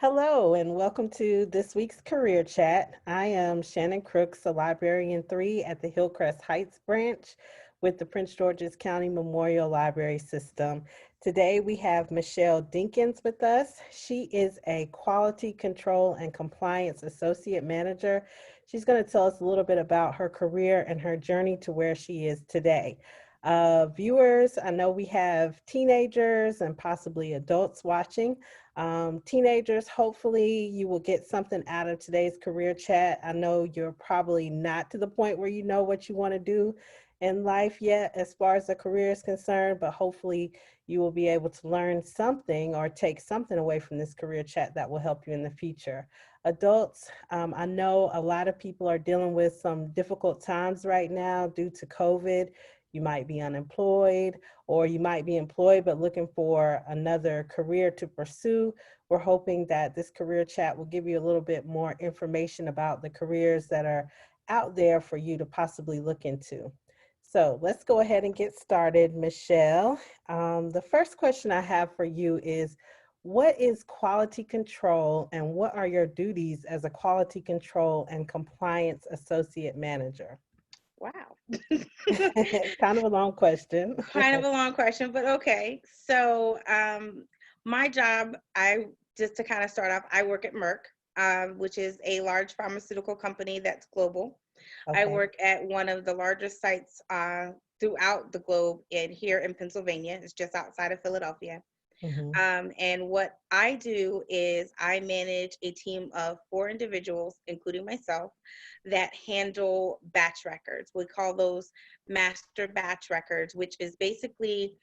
Hello, and welcome to this week's Career Chat. I am Shannon Crooks, a librarian 3 at the Hillcrest Heights Branch with the Prince George's County Memorial Library System. Today we have Michelle Dinkins with us. She is a Quality Control and Compliance Associate Manager. She's going to tell us a little bit about her career and her journey to where she is today. Viewers, I know we have teenagers and possibly adults watching. Teenagers, hopefully you will get something out of today's career chat. I know you're probably not to the point where you know what you want to do in life yet as far as the career is concerned, but hopefully you will be able to learn something or take something away from this career chat that will help you in the future. Adults, I know a lot of people are dealing with some difficult times right now due to COVID. You might be unemployed, or you might be employed but looking for another career to pursue. We're hoping that this career chat will give you a little bit more information about the careers that are out there for you to possibly look into. So let's go ahead and get started, Michelle. The first question I have for you is, what is quality control and what are your duties as a quality control and compliance associate manager? Wow. Kind of a long question. Kind of a long question, but okay. My job, just to kind of start off, I work at Merck, which is a large pharmaceutical company that's global. I Okay. work at one of the largest sites throughout the globe here in Pennsylvania. It's just outside of Philadelphia. Hmm. And what I do is I manage a team of 4 individuals, including myself, that handle batch records. We call those master batch records, which is basically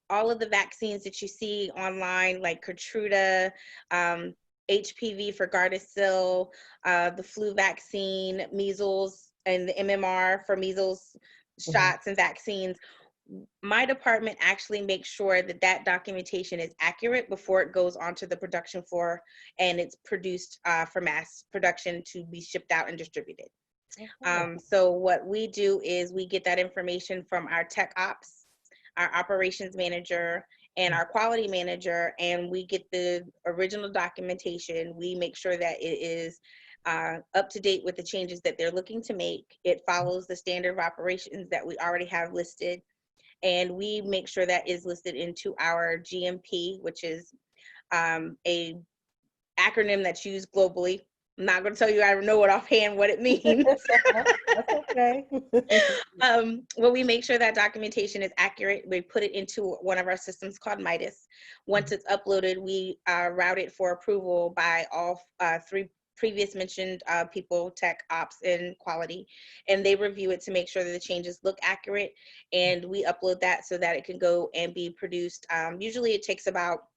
all of the vaccines that you see online, like Keytruda, HPV for Gardasil, the flu vaccine, measles, and the MMR for measles Hmm. shots and vaccines. My department actually makes sure that that documentation is accurate before it goes onto the production floor and it's produced for mass production to be shipped out and distributed. Okay. So what we do is we get that information from our tech ops, our operations manager, and our quality manager, and we get the original documentation. We make sure that it is up to date with the changes that they're looking to make. It follows the standard of operations that we already have listed, and we make sure that is listed into our GMP, which is a acronym that's used globally. I'm not going to tell you I know it offhand what it means. That's okay. Well, we make sure that documentation is accurate. We put it into one of our systems called Midas. Once it's uploaded, we route it for approval by all 3 previous mentioned people, tech, ops, and quality, and they review it to make sure that the changes look accurate, and we upload that so that it can go and be produced. Usually it takes about,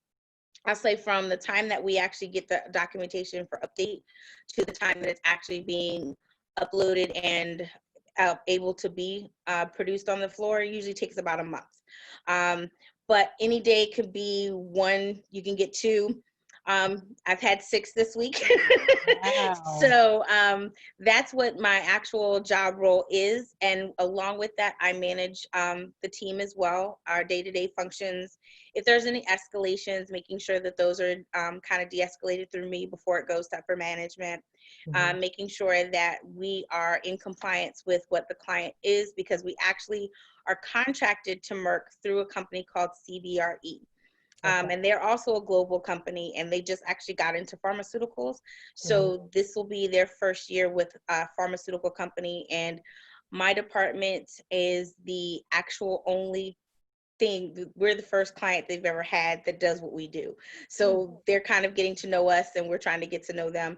I'll say, from the time that we actually get the documentation for update to the time that it's actually being uploaded and able to be produced on the floor, it usually takes about a month. Um, but any day could be 1, you can get 2. I've had 6 this week. Wow. So that's what my actual job role is. And along with that, I manage the team as well, our day-to-day functions. If there's any escalations, making sure that those are kind of de-escalated through me before it goes to upper management. Mhm. Making sure that we are in compliance with what the client is, because we actually are contracted to Merck through a company called CBRE. Okay. And they're also a global company, and they just actually got into pharmaceuticals. Mhm. So this will be their first year with a pharmaceutical company, and my department is the actual only thing. We're the first client they've ever had that does what we do. So they're kind of getting to know us, and we're trying to get to know them.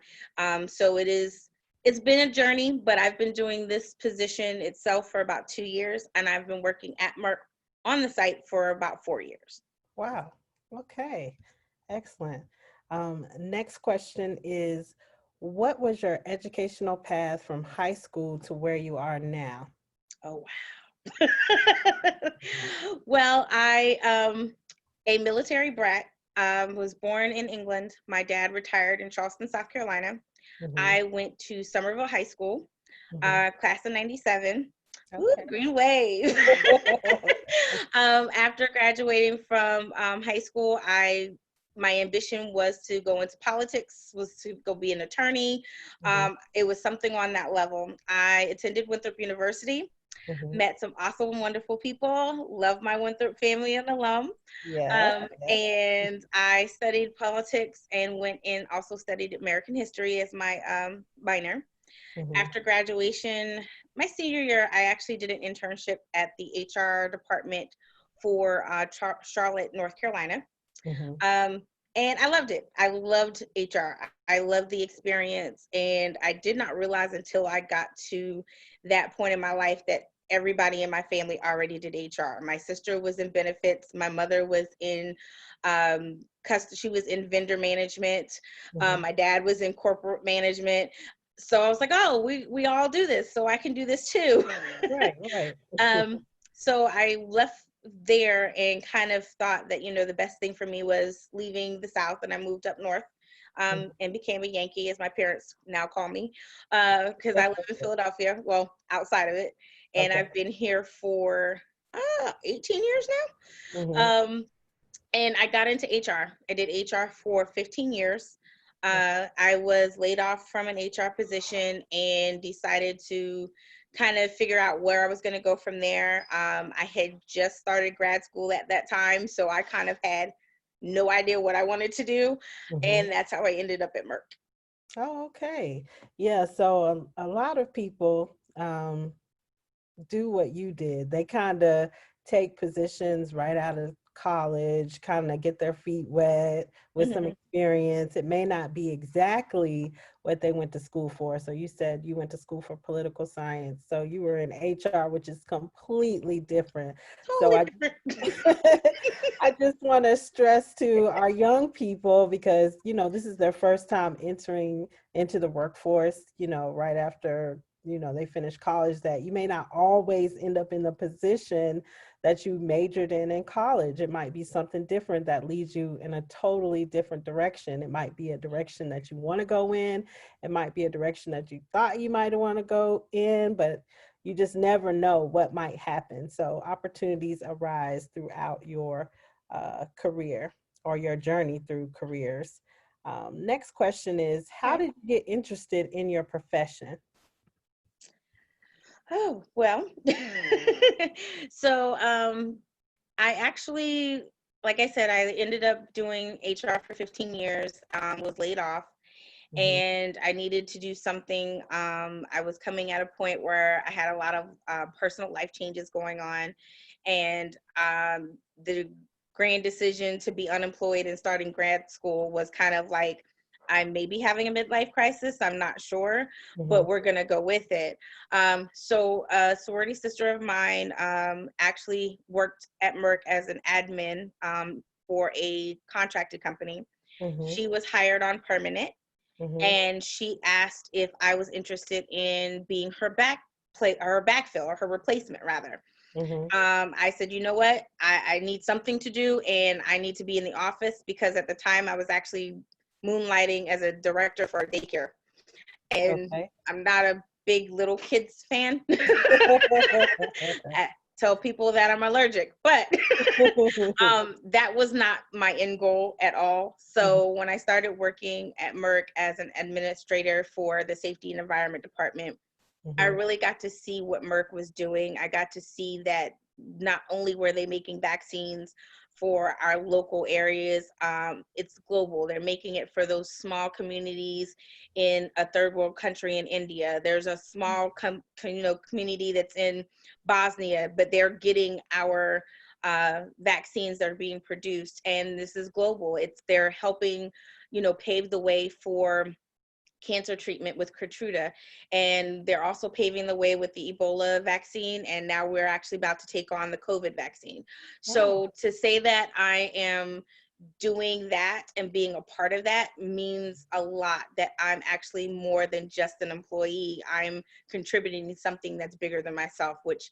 So it's been a journey, but I've been doing this position itself for about 2 years, and I've been working at Merck on the site for about 4 years. Wow. Okay. Excellent. Next question is, what was your educational path from high school to where you are now? Oh, wow. Well, I a military brat, was born in England. My dad retired in Charleston, South Carolina. Mhm. I went to Somerville High School, Mhm. class of 97. Woo, Okay. green wave. After graduating from high school, I my ambition was to go into politics, was to go be an attorney. Mhm. It was something on that level. I attended Winthrop University, Mhm. met some awesome, wonderful people, love my Winthrop family and alum. Yes. Yes. And I studied politics and went and also studied American history as my minor. Mhm. After graduation, my senior year, I actually did an internship at the HR department for Charlotte, North Carolina. Mhm. Um, and I loved it. I loved HR. I loved the experience. And I did not realize until I got to that point in my life that everybody in my family already did HR. My sister was in benefits. My mother was in she was in vendor management. Mhm. My dad was in corporate management. So I was like, oh, we all do this, so I can do this too. Right. Right. um, so I left there and kind of thought that, the best thing for me was leaving the South, and I moved up north, Mhm. and became a Yankee, as my parents now call me, because I live in Philadelphia, well, outside of it, and Okay. I've been here for 18 years Mhm. now. And I got into HR. I did HR for 15 years. I was laid off from an HR position and decided to kind of figure out where I was going to go from there. I had just started grad school at that time, so I kind of had no idea what I wanted to do. Mhm. And that's how I ended up at Merck. Oh, okay. Yeah. So a lot of people do what you did. They kind of take positions right out of college, kind of get their feet wet with some Hmm. experience. It may not be exactly what they went to school for. So you said you went to school for political science. So you were in HR, which is completely different. So Totally different. I just want to stress to our young people, because this is their first time entering into the workforce, right after they finish college, that you may not always end up in the position that you majored in college. It might be something different that leads you in a totally different direction. It might be a direction that you want to go in. It might be a direction that you thought you might want to go in, but you just never know what might happen. So opportunities arise throughout your career or your journey through careers. Next question is, how Okay. did you get interested in your profession? Oh, well. So, I actually, like I said, I ended up doing HR for 15 years, was laid off, Mhm. and I needed to do something. I was coming at a point where I had a lot of personal life changes going on, and the grand decision to be unemployed and starting grad school was kind of like, I may be having a midlife crisis. I'm not sure, but Mhm. we're going to go with it. So a sorority sister of mine actually worked at Merck as an admin for a contracted company. Mhm. She was hired on permanent, Mhm. and she asked if I was interested in being her her backfill, or her replacement rather. Mhm. I said, you know what? I need something to do, and I need to be in the office, because at the time I was actually moonlighting as a director for a daycare. And Okay. I'm not a big little kids fan. I tell people that I'm allergic, but that was not my end goal at all. Mhm. So when I started working at Merck as an administrator for the safety and environment department, I Mhm. really got to see what Merck was doing. I got to see that not only were they making vaccines for our local areas, it's global. They're making it for those small communities in a third world country in India. There's a small community that's in Bosnia, but they're getting our vaccines that are being produced, and this is global. They're helping, pave the way for cancer treatment with Keytruda, and they're also paving the way with the Ebola vaccine, and now we're actually about to take on the COVID vaccine. Wow. So to say that I am doing that and being a part of that means a lot, that I'm actually more than just an employee. I'm contributing to something that's bigger than myself, which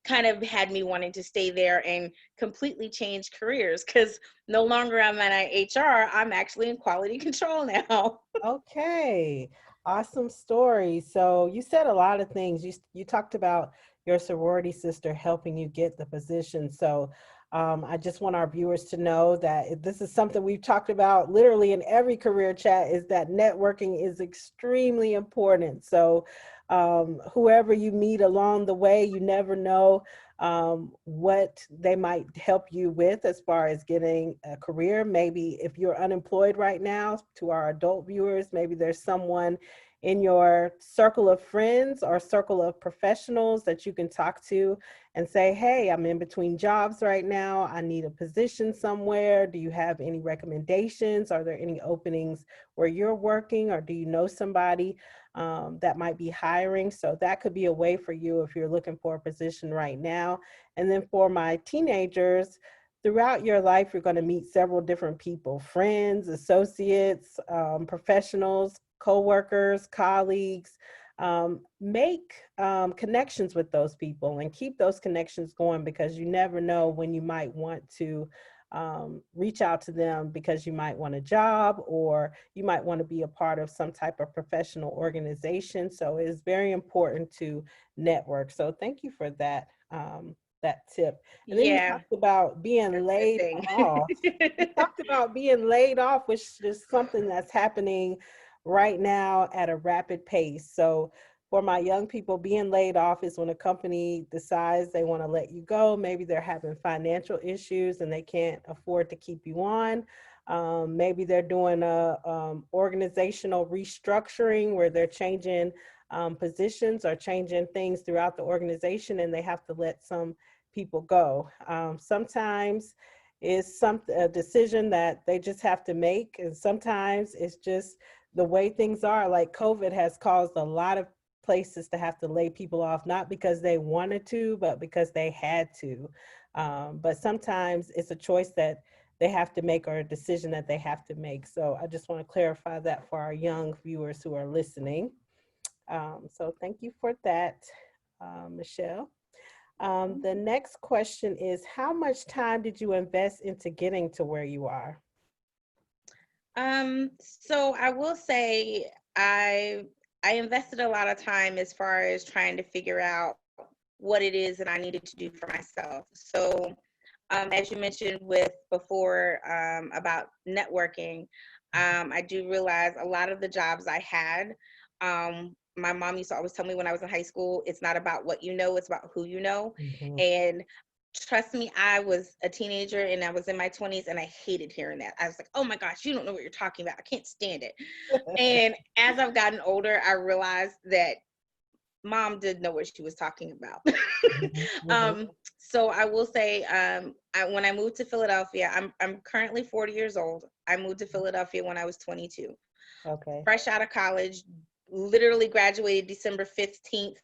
kind of had me wanting to stay there and completely change careers, because no longer am I in HR, I'm actually in quality control now. Okay. Awesome story. So you said a lot of things. You talked about your sorority sister helping you get the position. So I just want our viewers to know that this is something we've talked about literally in every career chat, is that networking is extremely important. So whoever you meet along the way, you never know what they might help you with as far as getting a career. Maybe if you're unemployed right now, to our adult viewers, maybe there's someone in your circle of friends or circle of professionals that you can talk to and say, hey, I'm in between jobs right now. I need a position somewhere. Do you have any recommendations? Are there any openings where you're working, or do you know somebody that might be hiring? So that could be a way for you if you're looking for a position right now. And then for my teenagers, throughout your life, you're going to meet several different people: friends, associates, professionals, coworkers, colleagues. Make connections with those people and keep those connections going, because you never know when you might want to reach out to them because you might want a job, or you might want to be a part of some type of professional organization. So it is very important to network. So thank you for that. That tip. And then you Yeah, talked about being that's a good laid thing. off. You talked about being laid off, which is something that's happening right now at a rapid pace. So for my young people, being laid off is when a company decides they want to let you go. Maybe they're having financial issues and they can't afford to keep you on. Maybe they're doing a organizational restructuring where they're changing positions or changing things throughout the organization, and they have to let some people go. Sometimes it's a decision that they just have to make, and sometimes it's just the way things are. Like COVID has caused a lot of places to have to lay people off, not because they wanted to, but because they had to. But sometimes it's a choice that they have to make, or a decision that they have to make. So I just want to clarify that for our young viewers who are listening. So thank you for that, Michelle. The next question is, how much time did you invest into getting to where you are? So I will say I invested a lot of time as far as trying to figure out what it is that I needed to do for myself. So as you mentioned with before about networking, I do realize a lot of the jobs I had, my mom used to always tell me when I was in high school, it's not about what you know, it's about who you know. Mhm. And trust me, I was a teenager and I was in my 20s and I hated hearing that. I was like, oh my gosh, you don't know what you're talking about. I can't stand it. And as I've gotten older, I realized that mom did know what she was talking about. Mhm. Mhm. um, so I will say, when I moved to Philadelphia, I'm currently 40 years old. I moved to Philadelphia when I was 22, Okay. fresh out of college, literally graduated December 15th,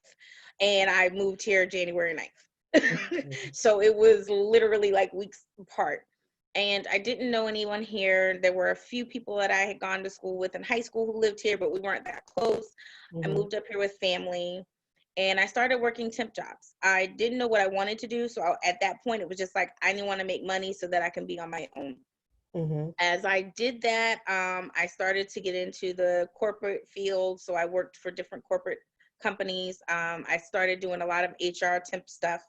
and I moved here January 9th. Mhm. So it was literally like weeks apart. And I didn't know anyone here. There were a few people that I had gone to school with in high school who lived here, but we weren't that close. I Mhm. moved up here with family and I started working temp jobs. I didn't know what I wanted to do. So at that point, it was just like, I didn't want to make money so that I can be on my own. Mhm. As I did that, I started to get into the corporate field. So I worked for different corporate companies. I started doing a lot of HR temp stuff.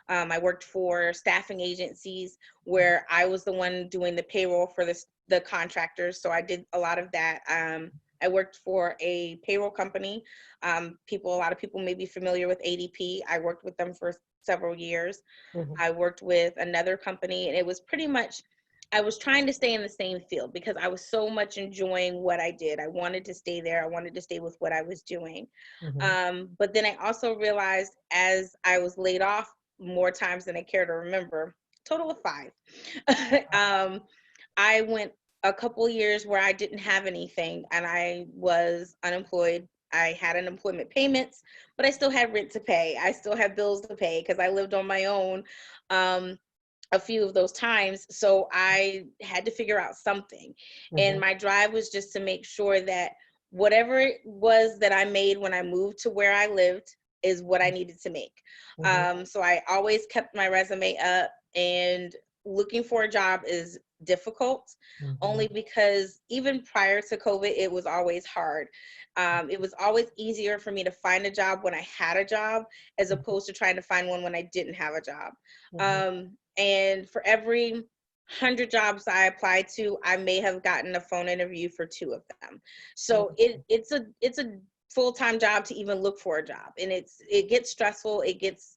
I worked for staffing agencies where I was the one doing the payroll for the contractors. So I did a lot of that. I worked for a payroll company. A lot of people may be familiar with ADP. I worked with them for several years. Mhm. I worked with another company, and it was pretty much, I was trying to stay in the same field because I was so much enjoying what I did. I wanted to stay there. I wanted to stay with what I was doing. Mhm. But then I also realized as I was laid off more times than I care to remember, total of 5. I went a couple years where I didn't have anything and I was unemployed. I had unemployment payments, but I still had rent to pay. I still had bills to pay because I lived on my own a few of those times. So I had to figure out something. And Mhm. my drive was just to make sure that whatever it was that I made when I moved to where I lived is what I needed to make. Mhm. So I always kept my resume up, and looking for a job is difficult Mhm. only because even prior to COVID, it was always hard. It was always easier for me to find a job when I had a job as Mhm. opposed to trying to find one when I didn't have a job. Mhm. And for every 100 jobs I applied to, I may have gotten a phone interview for 2 of them. So it's a full-time job to even look for a job, and it gets stressful, it gets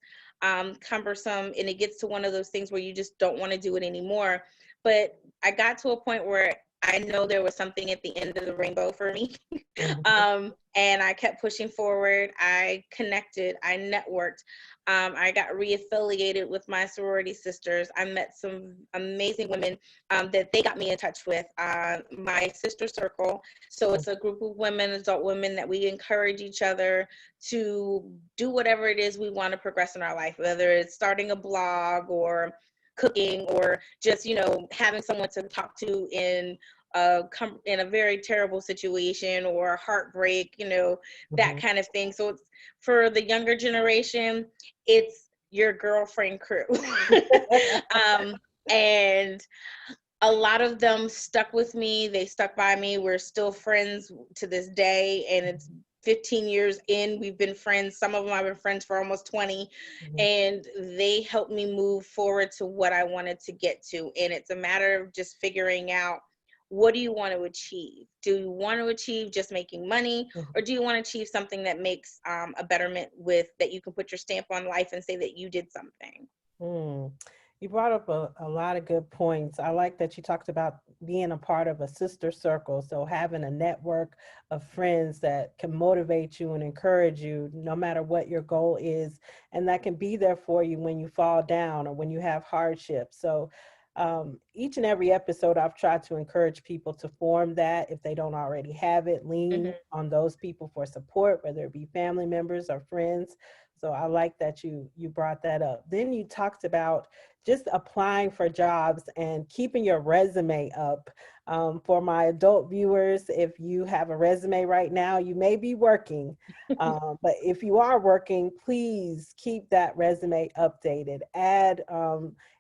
cumbersome, and it gets to one of those things where you just don't want to do it anymore. But I got to a point where I know there was something at the end of the rainbow for me. Mhm. And I kept pushing forward. I connected, I networked. I got reaffiliated with my sorority sisters. I met some amazing women that they got me in touch with. My sister circle. So it's a group of women, adult women, that we encourage each other to do whatever it is we want to progress in our life, whether it's starting a blog or cooking, or just, having someone to talk to in a very terrible situation or heartbreak, that Mhm. kind of thing. So it's for the younger generation, it's your girlfriend crew. um, and a lot of them stuck with me. They stuck by me. We're still friends to this day, and it's 15 years in. We've been friends. Some of them I've been friends for almost 20, Mhm. and they helped me move forward to what I wanted to get to. And it's a matter of just figuring out, what do you want to achieve? Do you want to achieve just making money, or do you want to achieve something that makes a betterment, with that you can put your stamp on life and say that you did something? Mm. You brought up a lot of good points. I like that you talked about being a part of a sister circle. So having a network of friends that can motivate you and encourage you no matter what your goal is, and that can be there for you when you fall down or when you have hardship. So each and every episode, I've tried to encourage people to form that. If they don't already have it, lean Hmm. on those people for support, whether it be family members or friends. So I like that you brought that up. Then you talked about just applying for jobs and keeping your resume up. For my adult viewers, if you have a resume right now, you may be working. But if you are working, please keep that resume updated. Add,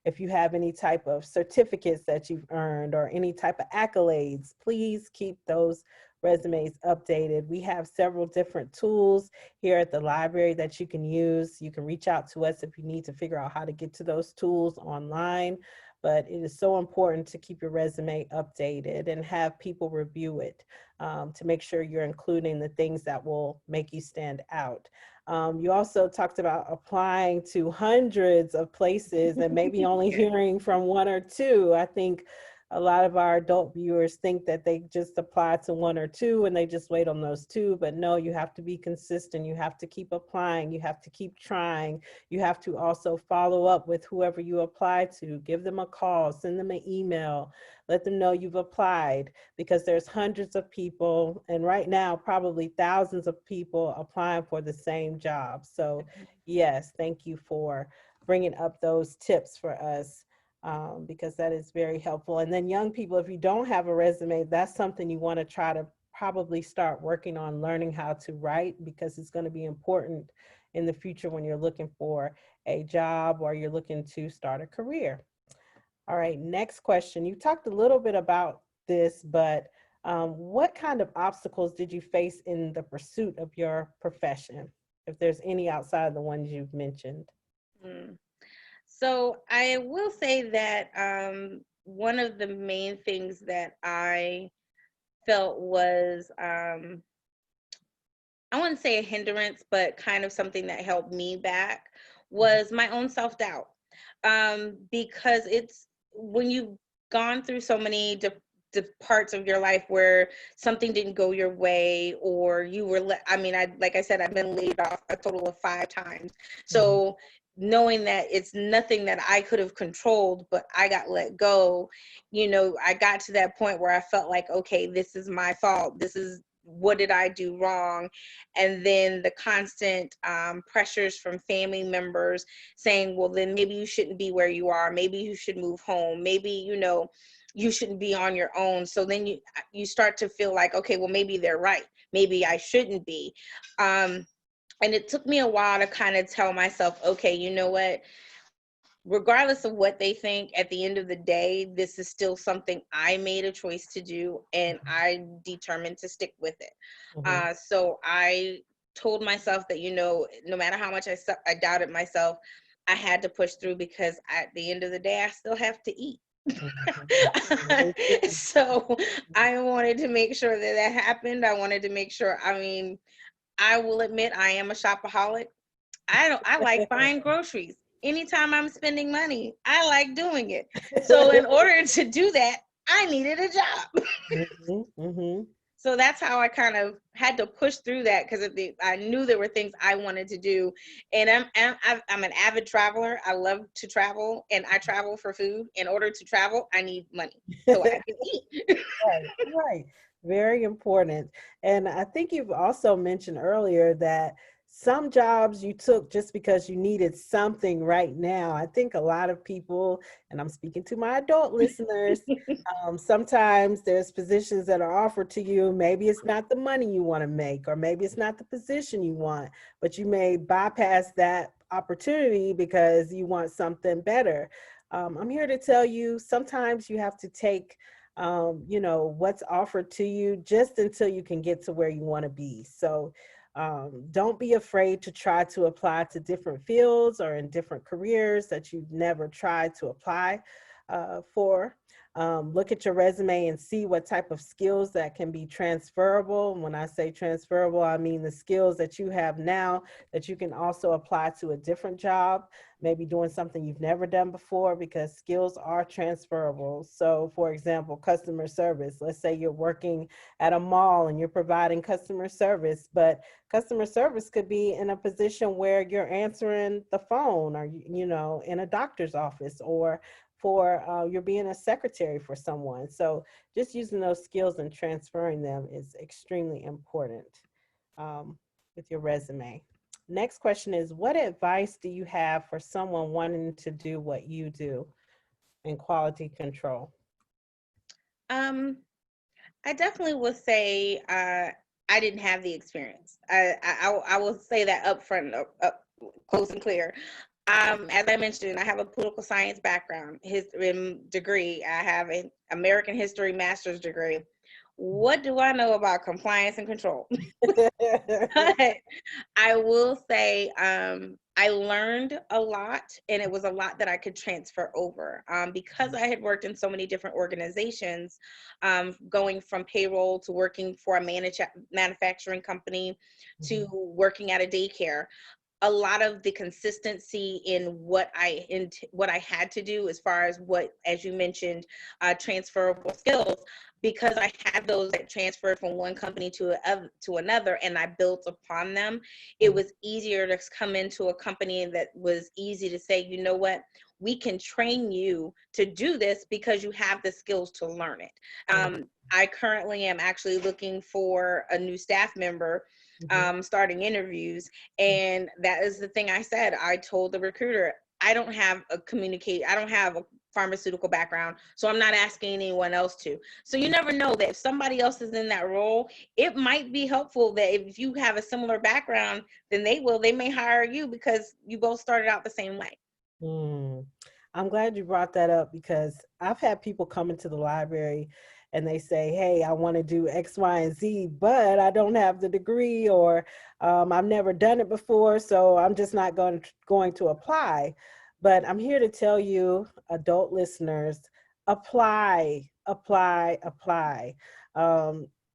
if you have any type of certificates that you've earned or any type of accolades, please keep those resumes updated. We have several different tools here at the library that you can use. You can reach out to us if you need to figure out how to get to those tools online. But it is so important to keep your resume updated and have people review it to make sure you're including the things that will make you stand out. You also talked about applying to hundreds of places and maybe only hearing from one or two. I think a lot of our adult viewers think that they just apply to one or two and they just wait on those two. But no, you have to be consistent. You have to keep applying. You have to keep trying. You have to also follow up with whoever you apply to. Give them a call, send them an email, let them know you've applied, because there's hundreds of people, and right now probably thousands of people applying for the same job. So yes, thank you for bringing up those tips for us, because that is very helpful. And then young people, if you don't have a resume, that's something you want to try to probably start working on learning how to write, because it's going to be important in the future when you're looking for a job or you're looking to start a career. All right, next question. You talked a little bit about this, but what kind of obstacles did you face in the pursuit of your profession, if there's any outside of the ones you've mentioned? Mm. So I will say that one of the main things that I felt was, I wouldn't say a hindrance, but kind of something that held me back, was my own self doubt. Because it's when you've gone through so many parts of your life where something didn't go your way, or you were, I mean, like I said, I've been laid off a total of 5 times. Mhm. So knowing that it's nothing that I could have controlled, but I got let go, I got to that point where I felt like, okay, this is my fault. What did I do wrong? And then the constant pressures from family members saying, well, then maybe you shouldn't be where you are. Maybe you should move home. Maybe, you shouldn't be on your own. So then you start to feel like, okay, well, maybe they're right. Maybe I shouldn't be. And it took me a while to kind of tell myself, okay, you know what? Regardless of what they think, at the end of the day, this is still something I made a choice to do, and I'm determined to stick with it. Mhm. So I told myself that, no matter how much I doubted myself, I had to push through because at the end of the day, I still have to eat. Mhm. So I wanted to make sure that that happened. I wanted to make sure, I mean, I will admit I am a shopaholic. I like buying groceries. Anytime I'm spending money, I like doing it. So in order to do that, I needed a job. Mhm, mhm. So that's how I kind of had to push through that because I knew there were things I wanted to do, and I'm an avid traveler. I love to travel, and I travel for food. In order to travel, I need money so I can eat. Right, right. Very important. And I think you've also mentioned earlier that some jobs you took just because you needed something right now. I think a lot of people, and I'm speaking to my adult listeners, sometimes there's positions that are offered to you. Maybe it's not the money you want to make, or maybe it's not the position you want, but you may bypass that opportunity because you want something better. I'm here to tell you sometimes you have to take what's offered to you just until you can get to where you want to be. So don't be afraid to try to apply to different fields or in different careers that you've never tried to apply for. Look at your resume and see what type of skills that can be transferable. And when I say transferable, I mean the skills that you have now that you can also apply to a different job, maybe doing something you've never done before, because skills are transferable. So for example, customer service. Let's say you're working at a mall and you're providing customer service, but customer service could be in a position where you're answering the phone, or in a doctor's office, or for you're being a secretary for someone. So just using those skills and transferring them is extremely important with your resume. Next question is, what advice do you have for someone wanting to do what you do in quality control? Um, I definitely would say I didn't have the experience. I will say that up front, up close and clear. As I mentioned, I have a political science background, degree. I have an American history master's degree. What do I know about compliance and control? But I will say I learned a lot, and it was a lot that I could transfer over because I had worked in so many different organizations, going from payroll to working for a manufacturing company to working at a daycare. A lot of the consistency in what I had to do as far as what, as you mentioned, transferable skills, because I had those that transferred from one company to another, and I built upon them. It was easier to come into a company that was easy to say, you know what, we can train you to do this because you have the skills to learn it. I currently am actually looking for a new staff member, starting interviews. And that is the thing I said. I told the recruiter, I don't have a pharmaceutical background, so I'm not asking anyone else to. So you never know that if somebody else is in that role, it might be helpful that if you have a similar background, then they may hire you because you both started out the same way. Mm. I'm glad you brought that up, because I've had people come into the library and they say, hey, I want to do X, Y, and Z, but I don't have the degree, or I've never done it before, so I'm just not going to apply. But I'm here to tell you, adult listeners, apply, apply, apply.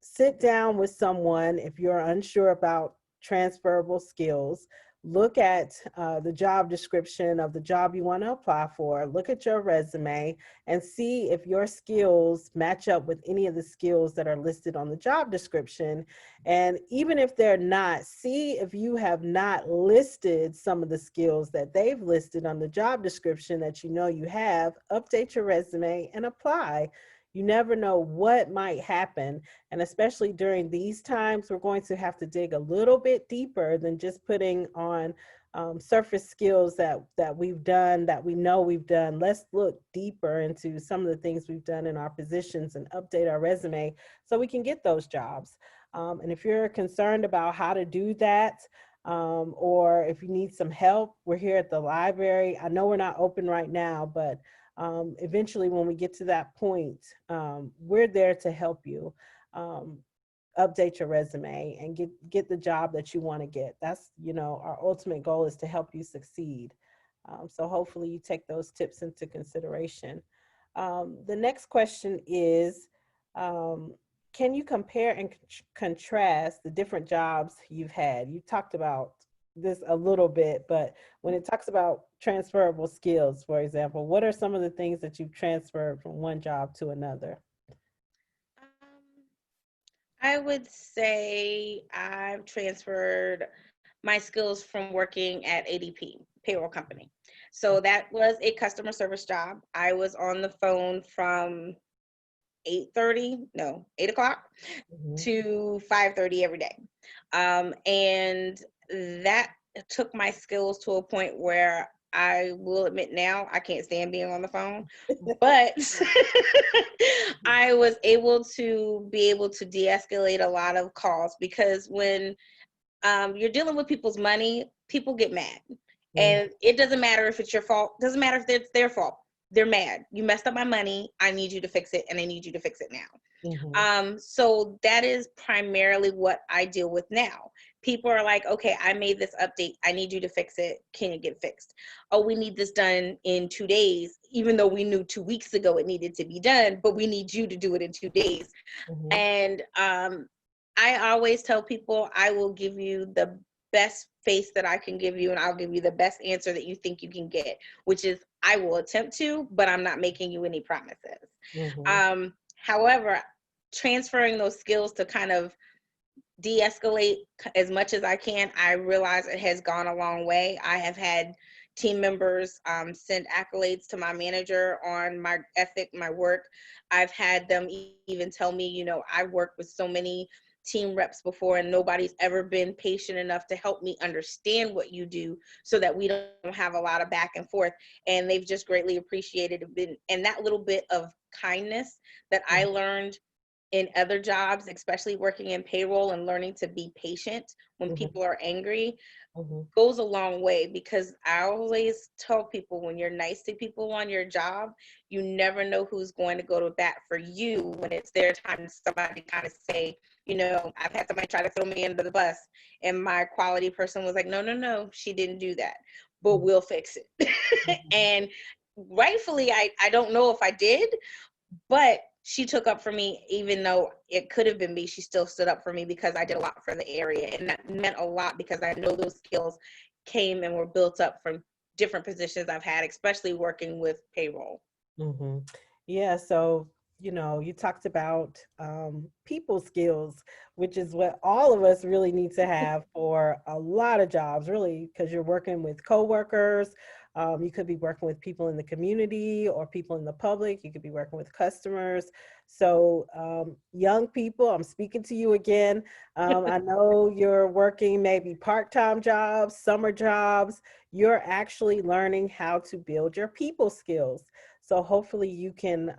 Sit down with someone if you're unsure about transferable skills. Look at the job description of the job you want to apply for. Look at your resume and see if your skills match up with any of the skills that are listed on the job description. And even if they're not, see if you have not listed some of the skills that they've listed on the job description that you know you have. Update your resume and apply. You never know what might happen. And especially during these times, we're going to have to dig a little bit deeper than just putting on surface skills that we've done, that we know we've done. Let's look deeper into some of the things we've done in our positions and update our resume so we can get those jobs. And if you're concerned about how to do that, or if you need some help, we're here at the library. I know we're not open right now, but eventually when we get to that point, we're there to help you update your resume and get the job that you want to get. That's, our ultimate goal is to help you succeed. So hopefully you take those tips into consideration. The next question is, um, can you compare and contrast the different jobs you've had? You talked about this a little bit, but when it talks about transferable skills, for example, what are some of the things that you've transferred from one job to another? Um, I would say I've transferred my skills from working at ADP, payroll company. So that was a customer service job. I was on the phone from 8:30, no, 8 o'clock Mhm. to 5:30 every day. And that took my skills to a point where I will admit now I can't stand being on the phone, but I was able to de-escalate a lot of calls because when you're dealing with people's money, people get mad. Mhm. And it doesn't matter if it's your fault, doesn't matter if it's their fault. They're mad. You messed up my money. I need you to fix it, and I need you to fix it now. Mhm. So that is primarily what I deal with now. People are like, okay, I made this update. I need you to fix it. Can it get fixed? Oh, we need this done in 2 days, even though we knew 2 weeks ago it needed to be done, but we need you to do it in 2 days. Mhm. And I always tell people I will give you the best face that I can give you, and I'll give you the best answer that you think you can get, which is I will attempt to, but I'm not making you any promises. Mhm. However, transferring those skills to kind of de-escalate as much as I can, I realize it has gone a long way. I have had team members send accolades to my manager on my ethic, my work. I've had them even tell me, I've worked with so many team reps before and nobody's ever been patient enough to help me understand what you do so that we don't have a lot of back and forth. And they've just greatly appreciated it. And that little bit of kindness that I learned in other jobs, especially working in payroll and learning to be patient when Mhm. people are angry, Mhm. goes a long way, because I always tell people when you're nice to people on your job, you never know who's going to go to bat for you when it's their time. Somebody kind of say, I've had somebody try to throw me under the bus, and my quality person was like, no, no, no, she didn't do that, but Mhm. we'll fix it. And rightfully, I don't know if I did, but she took up for me. Even though it could have been me, she still stood up for me because I did a lot for the area, and that meant a lot because I know those skills came and were built up from different positions I've had, especially working with payroll. Hmm. Yeah, so you talked about people skills, which is what all of us really need to have for a lot of jobs, really, because you're working with coworkers. You could be working with people in the community or people in the public. You could be working with customers. So, young people, I'm speaking to you again. I know you're working maybe part-time jobs, summer jobs. You're actually learning how to build your people skills. So hopefully you can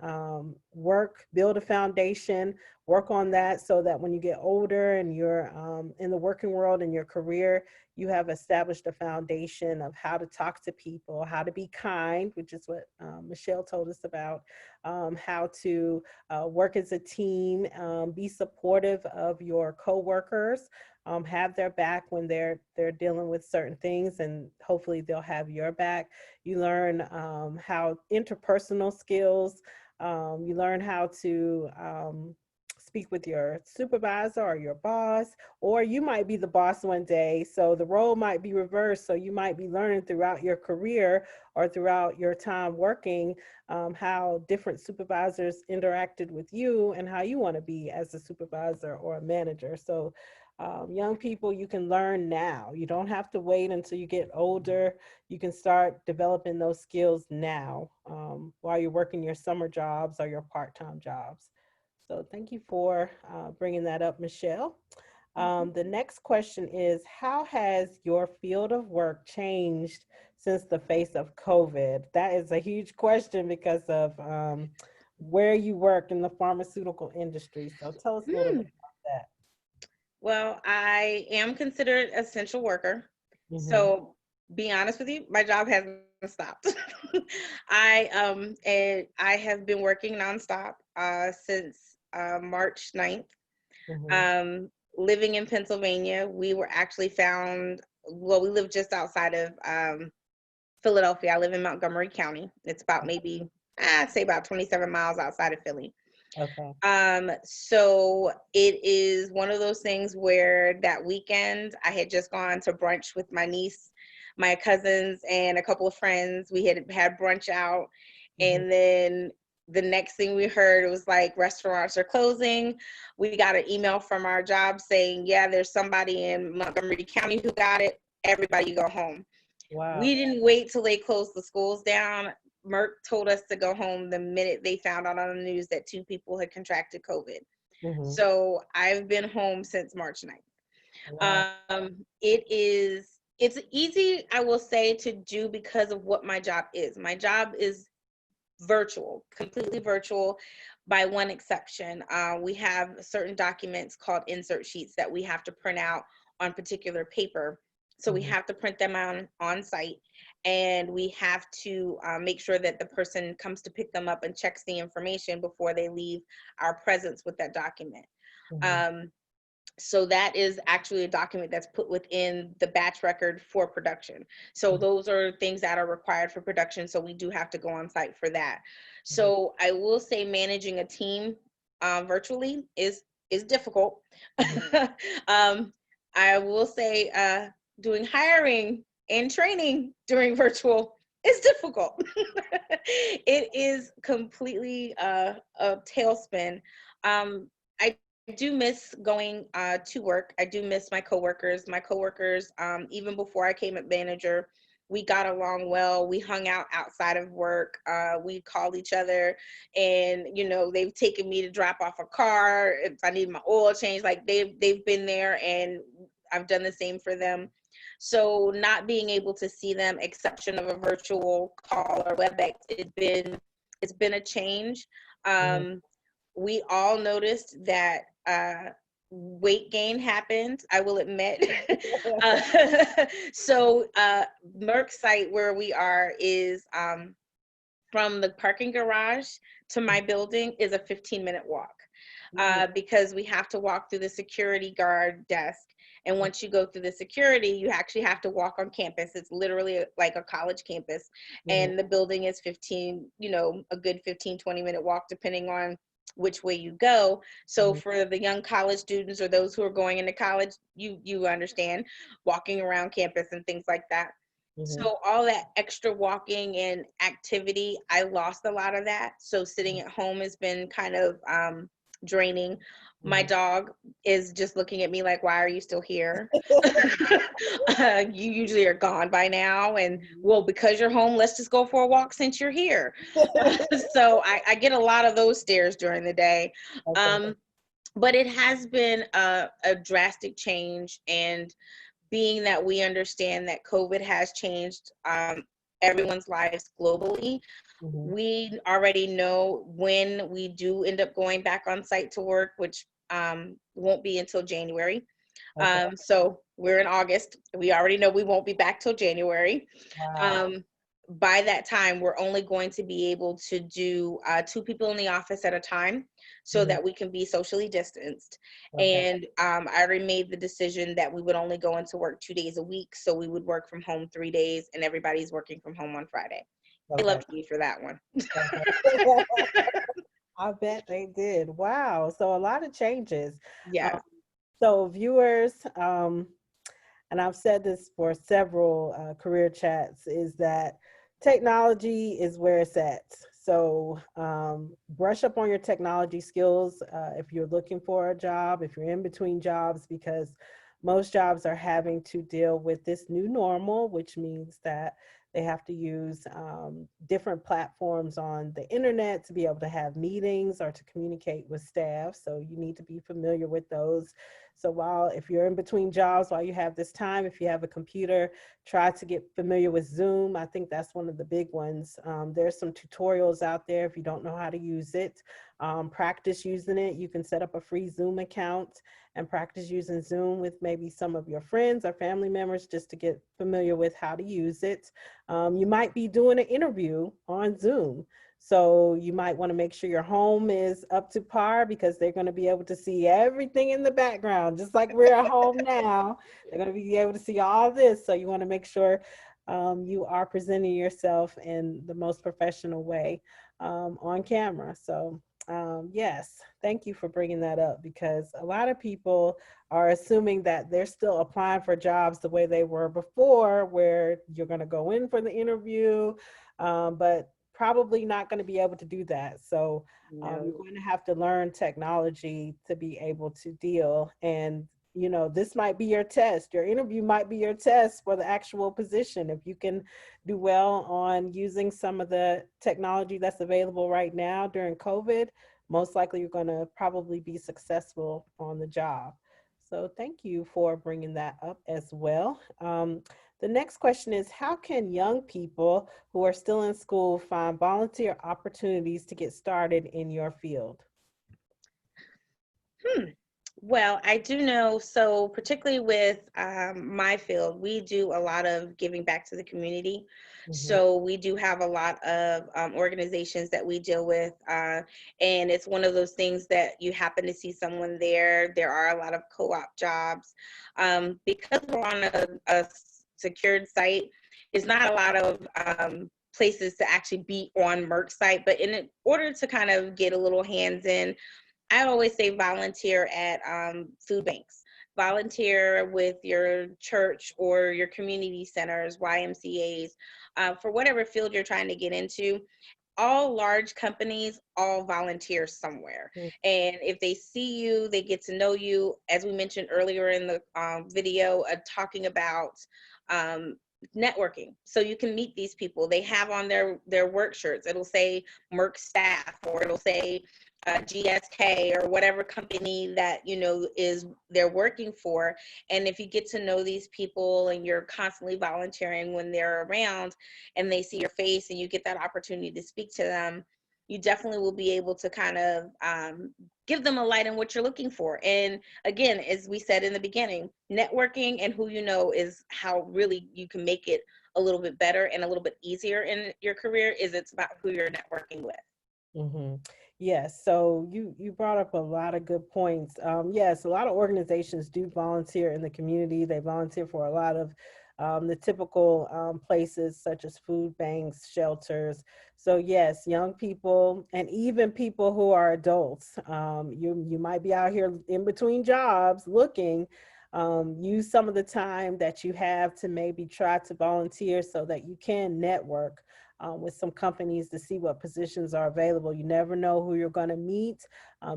build a foundation, work on that so that when you get older and you're in the working world in your career, you have established a foundation of how to talk to people, how to be kind, which is what Michelle told us about, how to work as a team, be supportive of your coworkers, have their back when they're dealing with certain things, and hopefully they'll have your back. You learn how interpersonal skills. You learn how to speak with your supervisor or your boss, or you might be the boss one day. So the role might be reversed. So you might be learning throughout your career or throughout your time working how different supervisors interacted with you and how you want to be as a supervisor or a manager. So young people, you can learn now. You don't have to wait until you get older. You can start developing those skills now while you're working your summer jobs or your part-time jobs. So thank you for bringing that up, Michelle. The next question is, how has your field of work changed since the face of COVID? That is a huge question because of where you work in the pharmaceutical industry. So tell us a little bit Hmm. about Well, I am considered an essential worker. that. Hmm. So, be honest with you, my job hasn't stopped. I have been working nonstop since March 9th. Hmm. Um, Living in Pennsylvania, we were actually found. Well, we live just outside of Philadelphia. I live in Montgomery County. It's about maybe, I'd say about 27 miles outside of Philly. Okay. So it is one of those things where that weekend I had just gone to brunch with my niece, my cousins, and a couple of friends. We had brunch out, Mhm. and then the next thing we heard, it was like restaurants are closing. We got an email from our job saying, yeah, there's somebody in Montgomery County who got it. Everybody go home. Wow. We didn't wait till they closed the schools down. Merck told us to go home the minute they found out on the news that 2 people had contracted COVID. Mhm. So I've been home since March 9th. Wow. It's easy, I will say, to do because of what my job is. My job is virtual, completely virtual, by one exception. We have certain documents called insert sheets that we have to print out on particular paper. So we Mhm. have to print them on site, and we have to make sure that the person comes to pick them up and checks the information before they leave our presence with that document. Mhm. Um, so that is actually a document that's put within the batch record for production. So Mhm. those are things that are required for production. So we do have to go on site for that. Mhm. So I will say managing a team virtually is difficult. Mhm. um, I will say doing hiring and training during virtual is difficult. It is completely a tailspin. I do miss going to work. I do miss my coworkers. My coworkers, even before I came at manager, we got along well. We hung out outside of work. We called each other, and they've taken me to drop off a car if I need my oil change. Like they've been there, and I've done the same for them. So not being able to see them, exception of a virtual call or WebEx, it's been a change. Mhm. We all noticed that weight gain happened, I will admit. uh, so Merck site where we are is from the parking garage to my building is a 15-minute walk, Mhm. because we have to walk through the security guard desk. And once you go through the security, you actually have to walk on campus. It's literally like a college campus. Mhm. And the building is a good 15, 20-minute walk, depending on which way you go. So Mhm. for the young college students or those who are going into college, you understand walking around campus and things like that. Mhm. So all that extra walking and activity, I lost a lot of that. So sitting at home has been kind of draining. My Mhm. dog is just looking at me like, why are you still here? You usually are gone by now. And Mhm. well, because you're home, let's just go for a walk since you're here. So I get a lot of those stares during the day. Okay. Um, but it has been a drastic change. And being that we understand that COVID has changed everyone's lives globally, Mhm. we already know when we do end up going back on site to work, which won't be until January. Okay. So we're in August. We already know we won't be back till January. Wow. Um, by that time, we're only going to be able to do 2 people in the office at a time so Mhm. that we can be socially distanced. Okay. And I already made the decision that we would only go into work 2 days a week. So we would work from home 3 days, and everybody's working from home on Friday. They Okay. loved me for that one. Okay. I bet they did. Wow. So a lot of changes. Um, Yeah. so viewers, and I've said this for several career chats, is that technology is where it's at. So brush up on your technology skills if you're looking for a job, if you're in between jobs, because most jobs are having to deal with this new normal, which means that they have to use different platforms on the internet to be able to have meetings or to communicate with staff. So you need to be familiar with those. So if you're in between jobs, while you have this time, if you have a computer, try to get familiar with Zoom. I think that's one of the big ones. There's some tutorials out there if you don't know how to use it. Practice using it. You can set up a free Zoom account and practice using Zoom with maybe some of your friends or family members just to get familiar with how to use it. You might be doing an interview on Zoom. So you might want to make sure your home is up to par because they're going to be able to see everything in the background, just like we're at home now. They're going to be able to see all this. So you want to make sure you are presenting yourself in the most professional way on camera. So, yes, thank you for bringing that up, because a lot of people are assuming that they're still applying for jobs the way they were before, where you're going to go in for the interview, but probably not going to be able to do that. So, you're No. going to have to learn technology to be able to deal. And this might be your test. Your interview might be your test for the actual position. If you can do well on using some of the technology that's available right now during COVID, most likely you're going to probably be successful on the job. So thank you for bringing that up as well. The next question is, how can young people who are still in school find volunteer opportunities to get started in your field? Hmm. Well, I do know, so particularly with my field, we do a lot of giving back to the community. Mhm. So we do have a lot of organizations that we deal with. And it's one of those things that you happen to see someone there. There are a lot of co-op jobs. Because we're on a secured site, there's not a lot of places to actually be on Merck site. But in order to kind of get a little hands in, I always say volunteer at food banks, volunteer with your church or your community centers, YMCAs, for whatever field you're trying to get into. All large companies all volunteer somewhere. And if they see you, they get to know you, as we mentioned earlier in the video, talking about um, networking. So you can meet these people. They have on their work shirts, it'll say Merck staff, or it'll say GSK, or whatever company that is they're working for. And if you get to know these people and you're constantly volunteering when they're around, and they see your face and you get that opportunity to speak to them, you definitely will be able to kind of give them a light on what you're looking for. And again, as we said in the beginning, networking and who you know is how really you can make it a little bit better and a little bit easier in your career. Is it's about who you're networking with. Mm-hmm. Yes, so you brought up a lot of good points. Yes, a lot of organizations do volunteer in the community. They volunteer for a lot of the typical places such as food banks, shelters. So yes, young people and even people who are adults, you might be out here in between jobs looking. Use some of the time that you have to maybe try to volunteer so that you can network with some companies to see what positions are available. You never know who you're going to meet.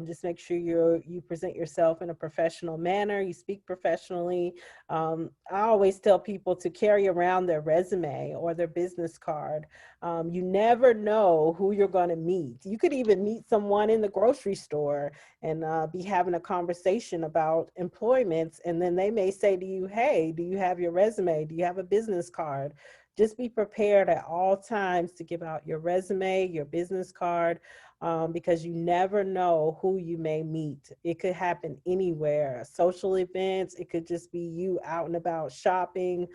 Just make sure you present yourself in a professional manner. You speak professionally. I always tell people to carry around their resume or their business card. You never know who you're going to meet. You could even meet someone in the grocery store and be having a conversation about employment, and then they may say to you, "Hey, do you have your resume? Do you have a business card?" Just be prepared at all times to give out your resume, your business card, because you never know who you may meet. It could happen anywhere, social events, it could just be you out and about shopping.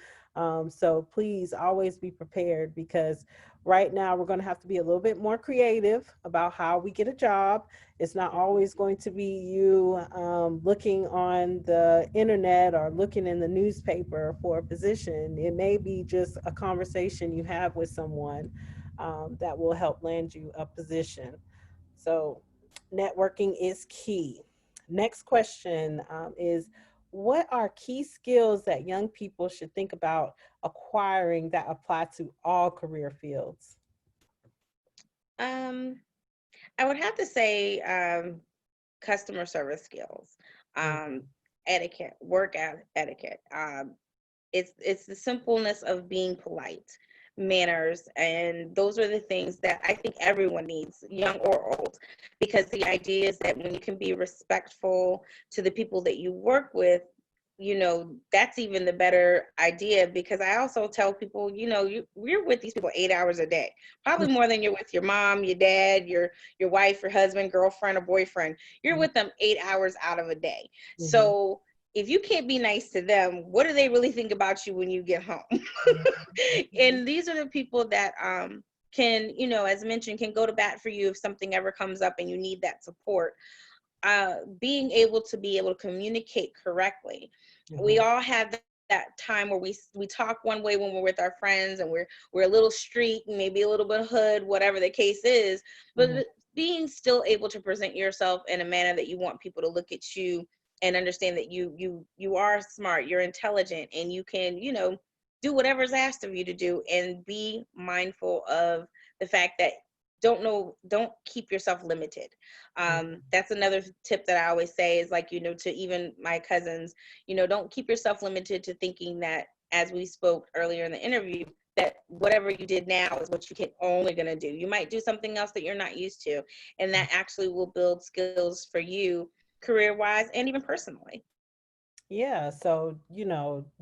So please always be prepared, because right now we're going to have to be a little bit more creative about how we get a job. It's not always going to be you looking on the internet or looking in the newspaper for a position. It may be just a conversation you have with someone that will help land you a position. So, networking is key. Next question is, what are key skills that young people should think about acquiring that apply to all career fields? Um, I would have to say customer service skills, Mm. um, etiquette, etiquette. It's the simpleness of being polite, manners, and those are the things that I think everyone needs, young or old, because the idea is that when you can be respectful to the people that you work with, that's even the better idea. Because I also tell people, we're with these people 8 hours a day, probably more than you're with your mom, your dad, your wife, your husband, girlfriend, or boyfriend. You're with them 8 hours out of a day. Mhm. So if you can't be nice to them, what do they really think about you when you get home? Mhm. And these are the people that can, as mentioned, can go to bat for you if something ever comes up and you need that support. Being able to communicate correctly. We Mhm. all have that time where we talk one way when we're with our friends, and we're a little street, maybe a little bit hood, whatever the case is, Mhm. but being still able to present yourself in a manner that you want people to look at you and understand that you are smart, you're intelligent, and you can, do whatever's asked of you to do, and be mindful of the fact that don't keep yourself limited. That's another tip that I always say is, like, to even my cousins, don't keep yourself limited to thinking that, as we spoke earlier in the interview, that whatever you did now is what you can only going to do. You might do something else that you're not used to, and that actually will build skills for you career wise and even personally. Yeah, so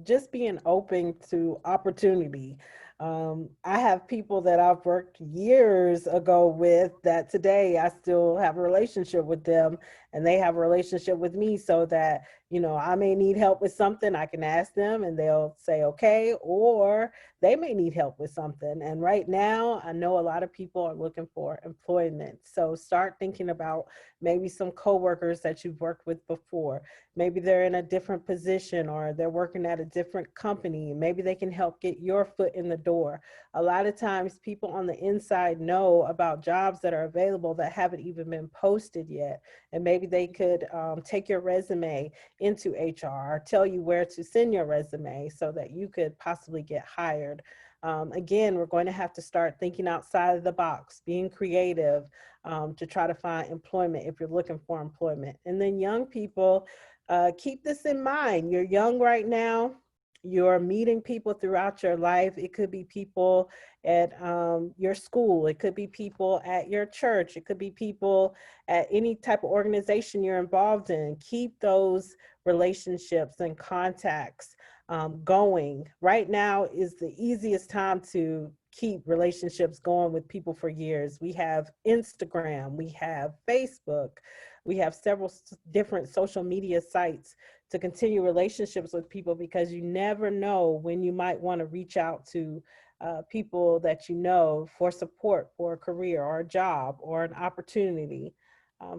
just being open to opportunity. I have people that I've worked years ago with that today I still have a relationship with them, and they have a relationship with me, so that I may need help with something, I can ask them and they'll say okay, or they may need help with something. And right now, I know a lot of people are looking for employment. So start thinking about maybe some coworkers that you've worked with before. Maybe they're in a different position, or they're working at a different company. Maybe they can help get your foot in the door. A lot of times people on the inside know about jobs that are available that haven't even been posted yet. And maybe they could take your resume into HR, or tell you where to send your resume so that you could possibly get hired. Again, we're going to have to start thinking outside of the box, being creative, to try to find employment if you're looking for employment. And then young people, keep this in mind. You're young right now. You're meeting people throughout your life. It could be people at your school. It could be people at your church. It could be people at any type of organization you're involved in. Keep those relationships and contacts going. Right now is the easiest time to keep relationships going with people for years. We have Instagram, we have Facebook, we have several different social media sites to continue relationships with people, because you never know when you might want to reach out to people that for support for a career or a job or an opportunity.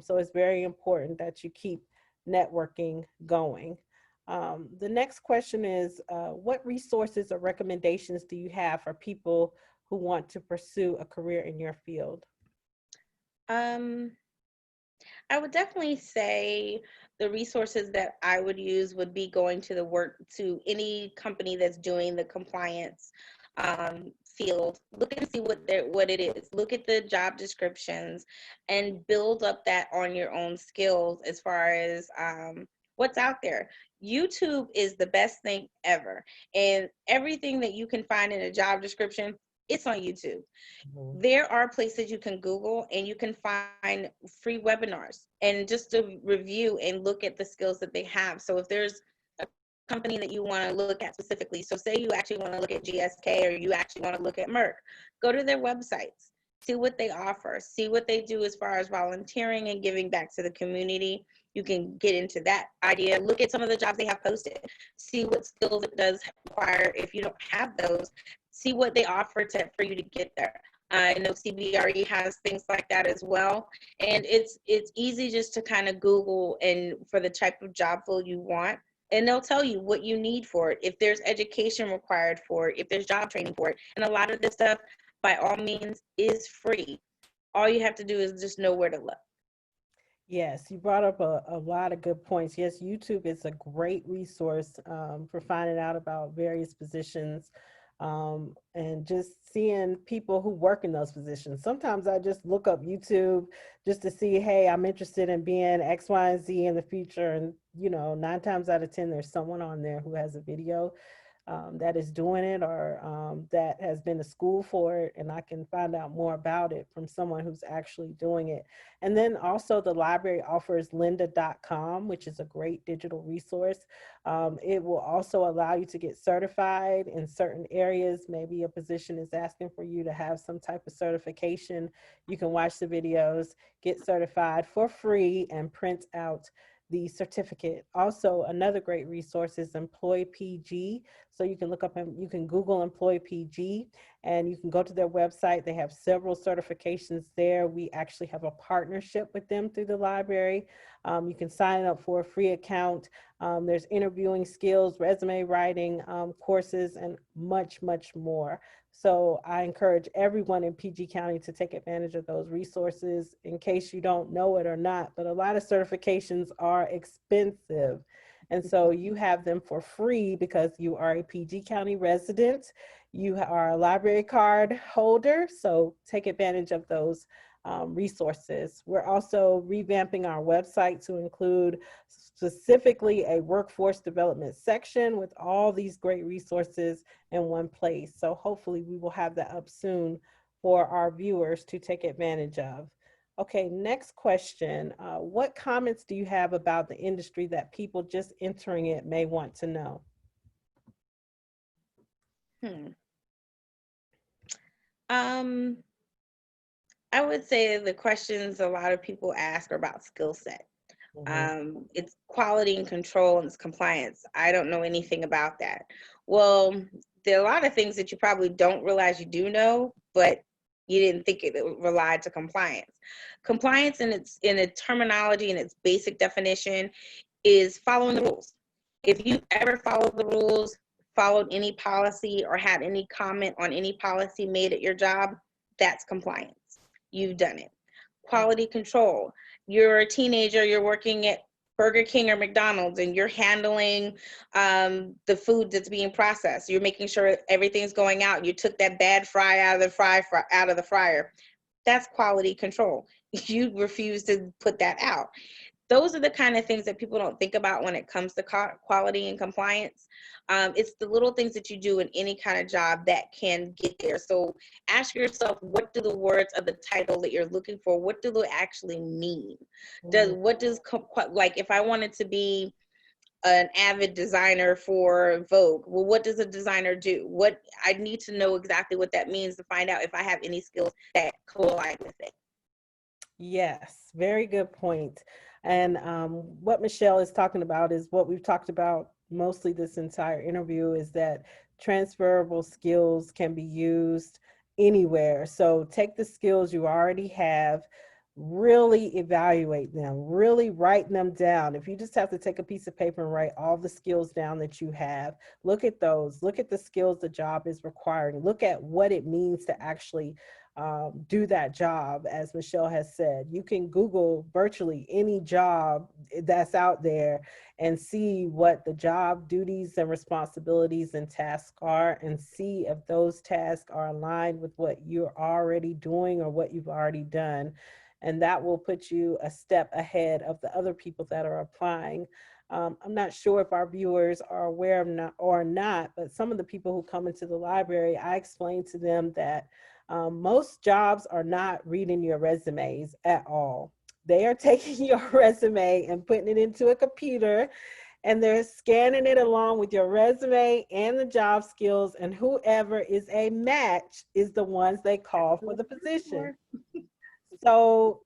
So it's very important that you keep networking going. The next question is, what resources or recommendations do you have for people who want to pursue a career in your field? um I would definitely say the resources that I would use would be going to any company that's doing the compliance field. Look and see what it is. Look at the job descriptions and build up that on your own skills as far as what's out there. YouTube is the best thing ever, and everything that you can find in a job description, it's on YouTube. Mhm. There are places you can Google and you can find free webinars and just to review and look at the skills that they have. So if there's a company that you want to look at specifically, so say you actually want to look at GSK or you actually want to look at Merck, go to their websites, see what they offer, see what they do as far as volunteering and giving back to the community. You can get into that idea. Look at some of the jobs they have posted. See what skills it does require. If you don't have those, see what they offer for you to get there. I know CBRE has things like that as well, and it's easy just to kind of Google and for the type of job field you want, and they'll tell you what you need for it. If there's education required for it, if there's job training for it, and a lot of this stuff, by all means, is free. All you have to do is just know where to look. Yes, you brought up a lot of good points. Yes, YouTube is a great resource for finding out about various positions, and just seeing people who work in those positions. Sometimes I just look up YouTube just to see, hey, I'm interested in being X, Y, and Z in the future. And, 9 times out of 10, there's someone on there who has a video that is doing it, or that has been to school for it, and I can find out more about it from someone who's actually doing it. And then also the library offers lynda.com, which is a great digital resource. It will also allow you to get certified in certain areas. Maybe a position is asking for you to have some type of certification. You can watch the videos, get certified for free, and print out the certificate. Also, another great resource is Employ PG. So you can look up and you can Google Employ PG and you can go to their website. They have several certifications there. We actually have a partnership with them through the library. You can sign up for a free account. There's interviewing skills, resume writing courses, and much, much more. So I encourage everyone in PG County to take advantage of those resources in case you don't know it or not. But a lot of certifications are expensive. And so you have them for free because you are a PG County resident. You are a library card holder. So take advantage of those resources. We're also revamping our website to include specifically a workforce development section with all these great resources in one place. So hopefully we will have that up soon for our viewers to take advantage of. Okay, next question. What comments do you have about the industry that people just entering it may want to know? I would say the questions a lot of people ask are about skill set. It's quality and control and it's compliance. I don't know anything about that. Well, there are a lot of things that you probably don't realize you do know, but you didn't think it relied to compliance. Compliance in its terminology and its basic definition is following the rules. If you ever followed the rules, followed any policy, or had any comment on any policy made at your job, that's compliance. You've done it. Quality control. You're a teenager, you're working at Burger King or McDonald's, and you're handling the food that's being processed. You're making sure everything's going out. You took that bad fry out of the fryer. That's quality control. You refuse to put that out. Those are the kind of things that people don't think about when it comes to quality and compliance. It's the little things that you do in any kind of job that can get there. So ask yourself, what do the words of the title that you're looking for, what do they actually mean? Like if I wanted to be an avid designer for Vogue, well, what does a designer do? I need to know exactly what that means to find out if I have any skills that collide with it. Yes, very good point. And what Michelle is talking about is what we've talked about mostly this entire interview, is that transferable skills can be used anywhere. So take the skills you already have, really evaluate them, really write them down. If you just have to take a piece of paper and write all the skills down that you have, look at those, look at the skills the job is requiring, look at what it means to actually do that job. As Michelle has said, you can Google virtually any job that's out there and see what the job duties and responsibilities and tasks are, and see if those tasks are aligned with what you're already doing or what you've already done. And that will put you a step ahead of the other people that are applying. I'm not sure if our viewers are aware or not, but some of the people who come into the library, I explain to them that most jobs are not reading your resumes at all. They are taking your resume and putting it into a computer, and they're scanning it along with your resume and the job skills, and whoever is a match is the ones they call for the position. So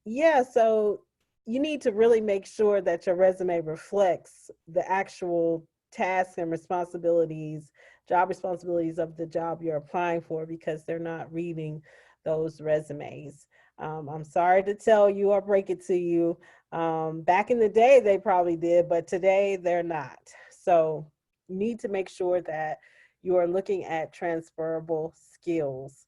yeah, so you need to really make sure that your resume reflects the actual tasks and responsibilities, job responsibilities of the job you're applying for, because they're not reading those resumes. I'm sorry to tell you or break it to you. Back in the day, they probably did, but today they're not. So you need to make sure that you are looking at transferable skills,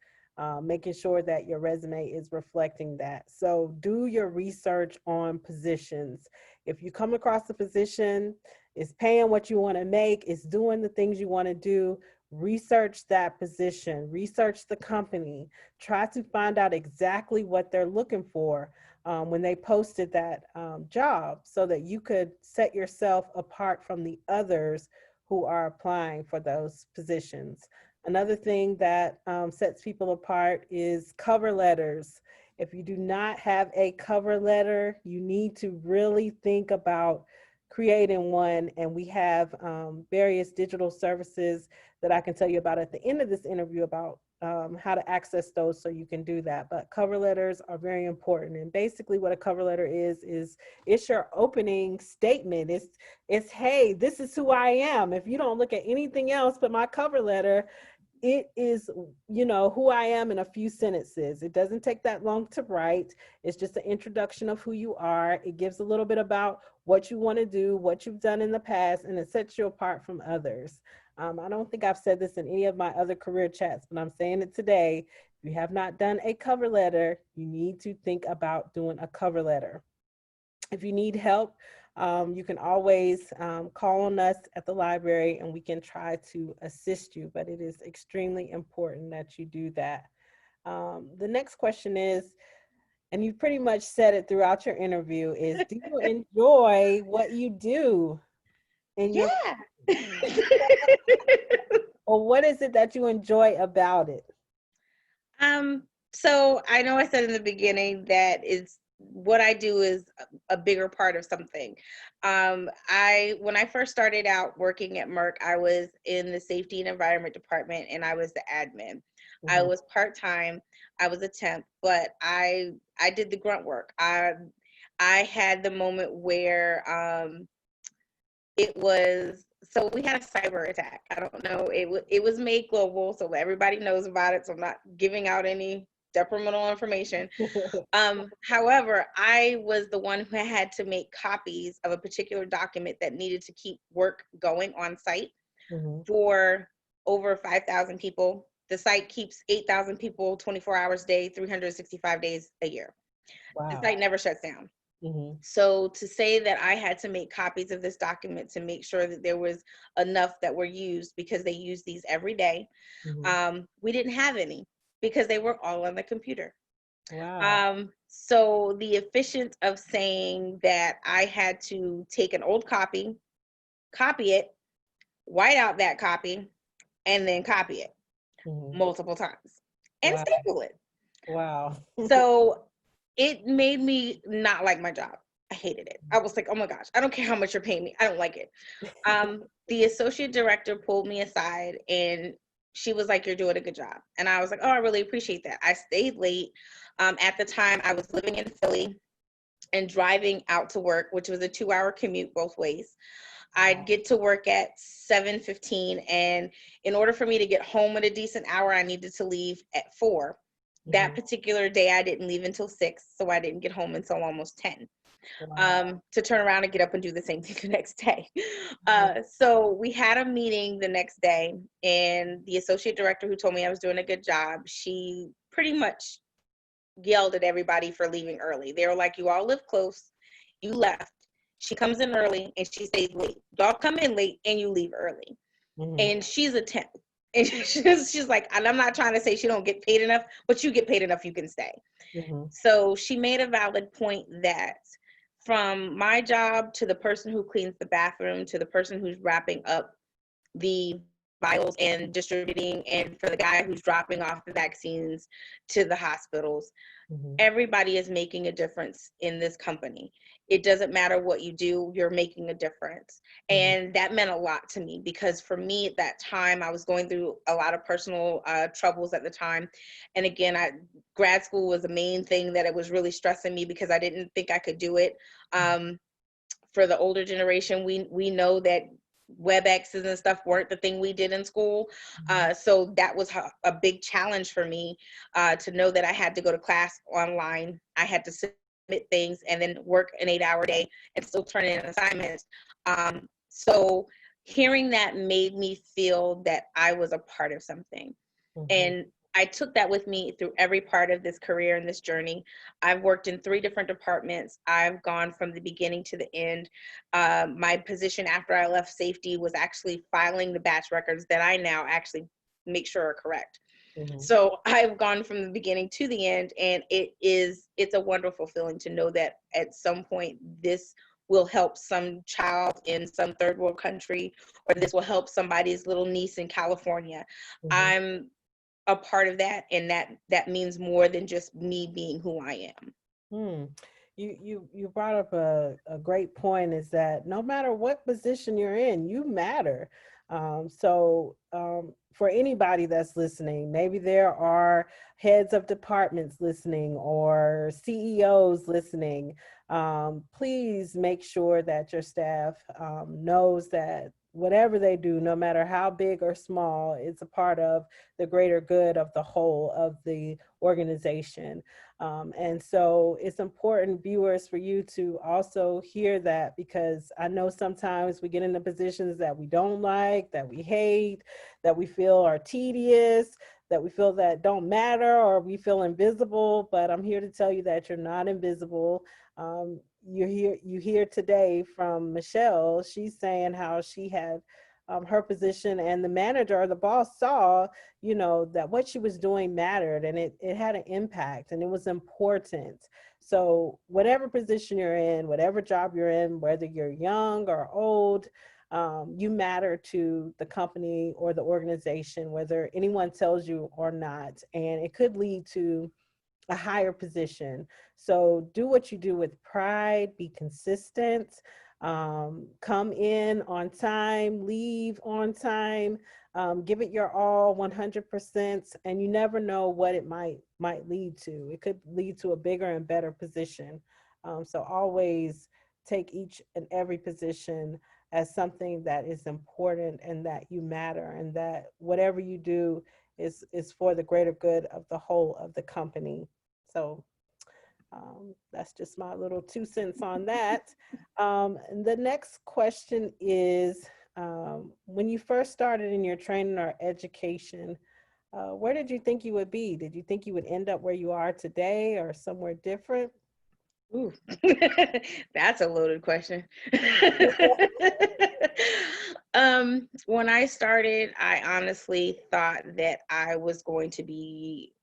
making sure that your resume is reflecting that. So do your research on positions. If you come across a position, it's paying what you want to make, it's doing the things you want to do, research that position, research the company, try to find out exactly what they're looking for when they posted that job, so that you could set yourself apart from the others who are applying for those positions. Another thing that sets people apart is cover letters. If you do not have a cover letter, you need to really think about creating one. And we have various digital services that I can tell you about at the end of this interview about how to access those so you can do that. But cover letters are very important. And basically what a cover letter is it's your opening statement. It's hey, this is who I am. If you don't look at anything else but my cover letter, it is, who I am in a few sentences. It doesn't take that long to write. It's just an introduction of who you are. It gives a little bit about what you want to do, what you've done in the past, and it sets you apart from others. I don't think I've said this in any of my other career chats, but I'm saying it today. If you have not done a cover letter, you need to think about doing a cover letter. If you need help, you can always call on us at the library and we can try to assist you, but it is extremely important that you do that. The next question is, and you pretty much said it throughout your interview, is do you enjoy what you do in your, Yeah. or what is it that you enjoy about it? Um, so I know I said in the beginning that it's what I do is a bigger part of something. When I first started out working at Merck, I was in the safety and environment department and I was the admin. I Mhm. was part-time, I was a temp, but I did the grunt work. I had the moment where it was, so we had a cyber attack. I don't know. It was made global, so everybody knows about it. So I'm not giving out any detrimental information. However, I was the one who had to make copies of a particular document that needed to keep work going on site Mhm. for over 5,000 people. The site keeps 8,000 people 24 hours a day, 365 days a year. The Wow. site never shuts down. Mhm. So to say that I had to make copies of this document to make sure that there was enough that were used because they use these every day, Mhm. we didn't have any because they were all on the computer. Wow. So the efficient of saying that I had to take an old copy it, white out that copy, and then copy it Mhm. multiple times and Wow. staple it. Wow. So it made me not like my job. I hated it. I was like, oh my gosh, I don't care how much you're paying me. I don't like it. The associate director pulled me aside and she was like, you're doing a good job. And I was like, oh, I really appreciate that. I stayed late. At the time, I was living in Philly and driving out to work, which was a 2-hour commute both ways. I'd get to work at 7:15, and in order for me to get home at a decent hour, I needed to leave at 4. That Mhm. particular day, I didn't leave until 6, so I didn't get home until almost 10. Wow. To turn around and get up and do the same thing the next day. Mhm. So we had a meeting the next day, and the associate director who told me I was doing a good job, she pretty much yelled at everybody for leaving early. They were like, you all live close, you left. She comes in early and she stays late. Y'all come in late and you leave early. Mhm. And she's a temp. And she's like, and I'm not trying to say she don't get paid enough, but you get paid enough, you can stay. Mhm. So she made a valid point that from my job to the person who cleans the bathroom to the person who's wrapping up the vials and distributing, and for the guy who's dropping off the vaccines to the hospitals, Mhm. everybody is making a difference in this company. It doesn't matter what you do, you're making a difference. Mhm. And that meant a lot to me because for me at that time, I was going through a lot of personal troubles at the time. And again, grad school was the main thing that it was really stressing me because I didn't think I could do it. Um, for the older generation, we know that WebExes and stuff weren't the thing we did in school. Mhm. So that was a big challenge for me to know that I had to go to class online. I had to submit things and then work an 8-hour day and still turn in assignments. So hearing that made me feel that I was a part of something. Mhm. And I took that with me through every part of this career and this journey. I've worked in 3 different departments. I've gone from the beginning to the end. My position after I left safety was actually filing the batch records that I now actually make sure are correct. Mhm. So I've gone from the beginning to the end, and it's a wonderful feeling to know that at some point this will help some child in some third world country, or this will help somebody's little niece in California. Mhm. I'm a part of that, and that means more than just me being who I am. Hmm. You brought up a great point, is that no matter what position you're in, you matter. For anybody that's listening, maybe there are heads of departments listening or CEOs listening. Please make sure that your staff knows that whatever they do, no matter how big or small, it's a part of the greater good of the whole of the organization. And so it's important, viewers, for you to also hear that, because I know sometimes we get into positions that we don't like, that we hate, that we feel are tedious, that we feel that don't matter, or we feel invisible. But I'm here to tell you that you're not invisible. You hear today from Michelle. She's saying how she had her position, and the manager or the boss saw, that what she was doing mattered, and it had an impact, and it was important. So whatever position you're in, whatever job you're in, whether you're young or old, you matter to the company or the organization, whether anyone tells you or not. And it could lead to a higher position. So do what you do with pride, be consistent, come in on time, leave on time, give it your all 100%, and you never know what it might lead to. It could lead to a bigger and better position. So always take each and every position as something that is important, and that you matter, and that whatever you do is for the greater good of the whole of the company. So that's just my little 2 cents on that. And the next question is, when you first started in your training or education, where did you think you would be? Did you think you would end up where you are today, or somewhere different? Ooh, that's a loaded question. When I started, I honestly thought that I was going to be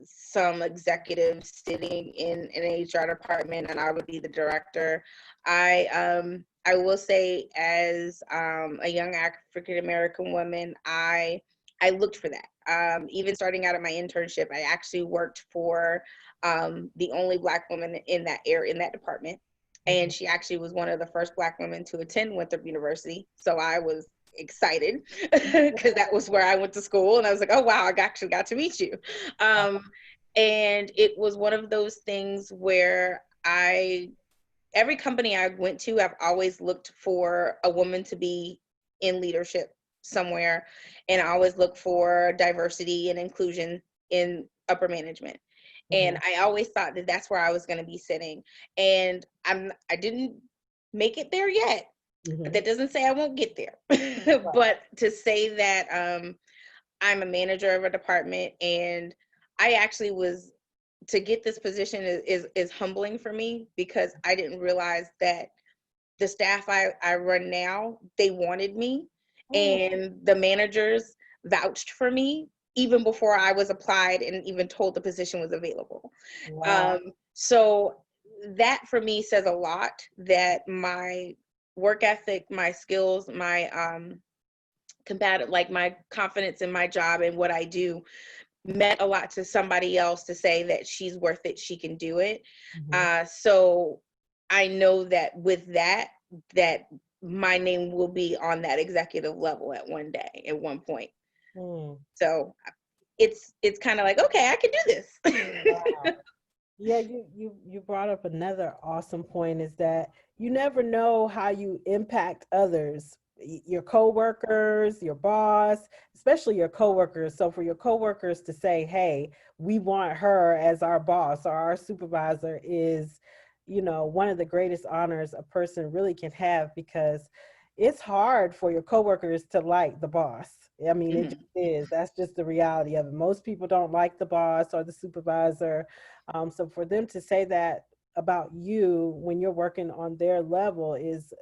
some executive sitting in an HR department, and I would be the director. I will say, as a young African American woman, I looked for that. Even starting out at my internship, I actually worked for the only Black woman in that area, in that department. And she actually was one of the first Black women to attend Winthrop University. So I was excited because that was where I went to school. And I was like, oh, wow, I actually got to meet you. And it was one of those things where every company I went to, I've always looked for a woman to be in leadership somewhere. And I always look for diversity and inclusion in upper management. And I always thought that that's where I was going to be sitting. And I didn't make it there yet. But that doesn't say I won't get there. But to say that I'm a manager of a department, and I actually was, to get this position is humbling for me, because I didn't realize that the staff I run now, they wanted me, and the managers vouched for me even before I was applied and even told the position was available. Wow. So that for me says a lot, that my work ethic, my skills, my my confidence in my job and what I do meant a lot to somebody else, to say that she's worth it, she can do it. So I know that with that my name will be on that executive level at one point. So it's kind of like, okay, I can do this. Wow. Yeah, you brought up another awesome point, is that you never know how you impact others, your coworkers, your boss, especially your coworkers. So for your coworkers to say, "Hey, we want her as our boss or our supervisor," is, one of the greatest honors a person really can have, because it's hard for your coworkers to like the boss. I mean, it just is. That's just the reality of it. Most people don't like the boss or the supervisor. So for them to say that about you when you're working on their level is,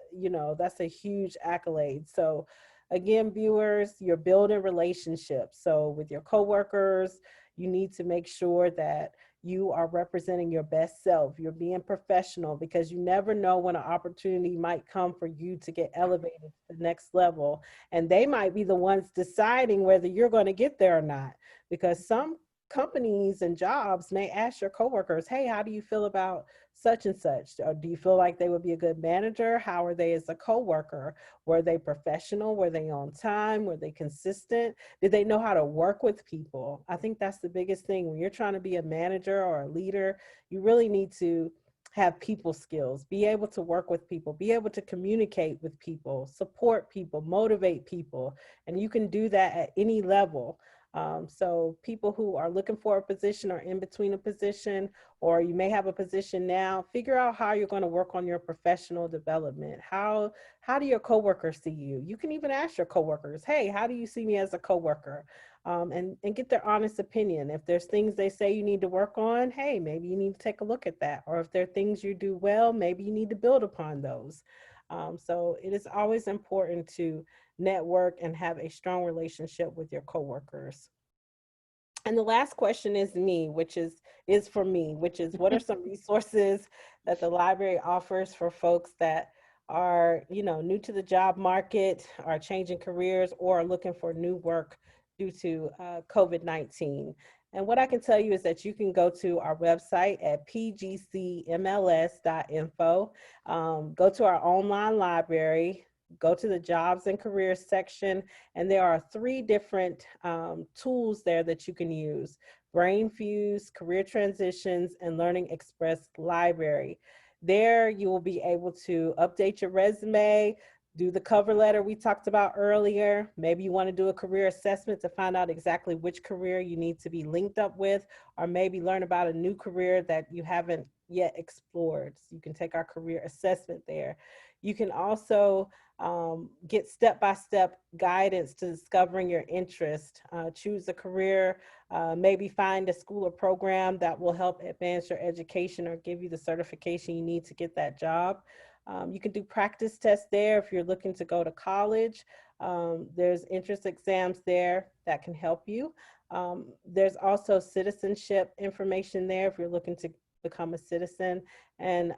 that's a huge accolade. So again, viewers, you're building relationships. So with your coworkers, you need to make sure that you are representing your best self. You're being professional, because you never know when an opportunity might come for you to get elevated to the next level. And they might be the ones deciding whether you're going to get there or not, because some companies and jobs may ask your coworkers, "Hey, how do you feel about such and such? Or do you feel like they would be a good manager? How are they as a coworker? Were they professional? Were they on time? Were they consistent? Did they know how to work with people? I think that's the biggest thing. When you're trying to be a manager or a leader, you really need to have people skills, be able to work with people, be able to communicate with people, support people, motivate people. And you can do that at any level. So people who are looking for a position or in between a position, or you may have a position now, figure out how you're going to work on your professional development. How do your coworkers see you? You can even ask your coworkers, hey, how do you see me as a coworker? And get their honest opinion. If there's things they say you need to work on, hey, maybe you need to take a look at that. Or if there are things you do well, maybe you need to build upon those. So it is always important to network and have a strong relationship with your coworkers. And the last question is for me, which is what are some resources that the library offers for folks that are, new to the job market, are changing careers, or are looking for new work due to COVID-19? And what I can tell you is that you can go to our website at pgcmls.info, go to our online library, go to the jobs and careers section, and there are 3 different tools there that you can use: Brain Fuse, Career Transitions, and Learning Express Library. There you will be able to update your resume, do the cover letter we talked about earlier. Maybe you want to do a career assessment to find out exactly which career you need to be linked up with, or maybe learn about a new career that you haven't yet explored. So you can take our career assessment there. You can also get step-by-step guidance to discovering your interest, choose a career, maybe find a school or program that will help advance your education or give you the certification you need to get that job. You can do practice tests there if you're looking to go to college. There's entrance exams there that can help you. There's also citizenship information there if you're looking to become a citizen. And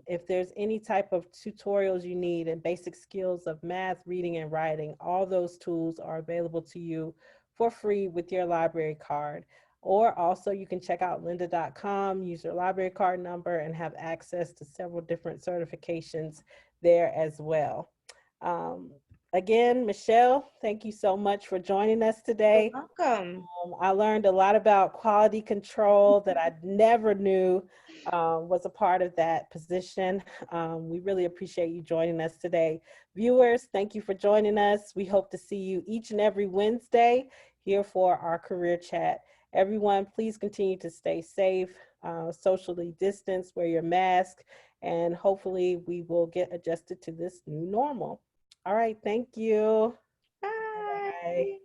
if there's any type of tutorials you need and basic skills of math, reading, and writing, all those tools are available to you for free with your library card. Or also you can check out lynda.com, use your library card number, and have access to several different certifications there as well. Um, Again, Michelle, thank you so much for joining us You're today. welcome. I learned a lot about quality control that I never knew was a part of that position. We really appreciate you joining us today. Viewers, thank you for joining us. We hope to see you each and every Wednesday here for our career chat. Everyone, please continue to stay safe, socially distance, wear your mask, and hopefully we will get adjusted to this new normal. All right, thank you. Bye. Bye.